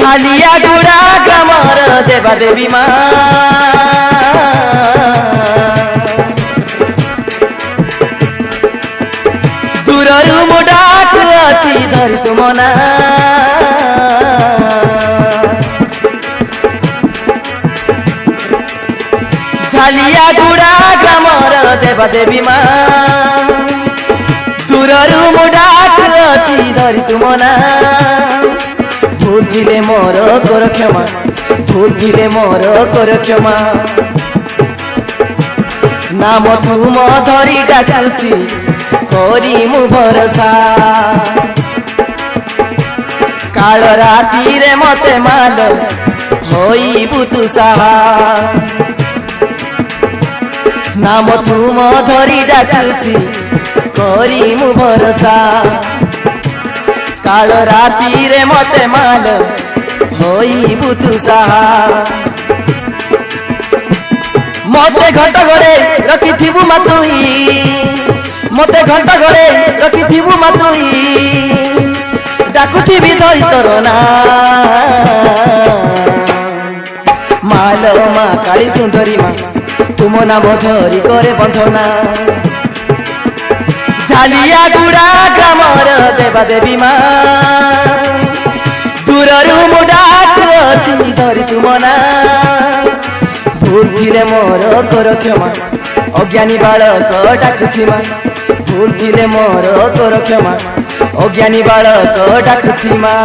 ঝালিয়া গুড়া গ্রামর দেবা দেবী মা দূরରୁ ମୁଁ ଡାକୁଅଛି ଧରି ତୁମ ନା ଝାଲିଆ ଗୁଡା ଗ୍ରାମର ଦେବା ଦେବୀ ମା ଦୂରରୁ ମୁଁ ଡାକୁଅଛି ଧରି ତୁମ ନା ভুল দিলে মোর কর ক্ষমা ভুল দিলে মোর কর ক্ষমা নাম তুম ধরি ডাকুছি করি মু ভরসা কাল রাতিরে মতে মাল হইবু তু সাহা নাম তুম ধরি ডাকুছি করি মু ভরসা কাল রাতিরে মতে মাল হইবু তু সাহা মতে ঘট ঘরে রখিথিবু মাতুই মতে ঘট ঘরে রখিথিবু মাতুই ডাকুথিবি ধরি তোর না মাল মা কালী সুন্দরী মা তুম নাম ধরি করে বন্ধনা ঝালিয়া গুড়া গ্রামর দেবা দেবী মা দূরରୁ ମୁଁ ଡାକୁଅଛି ଧରି ତୁମ ନା ভুল দিলে মোর কর ক্ষমা অজ্ঞানী বালক ডাকুছি মা ভুল দিলে মোর কর ক্ষমা অজ্ঞানী বালক ডাকুছি মা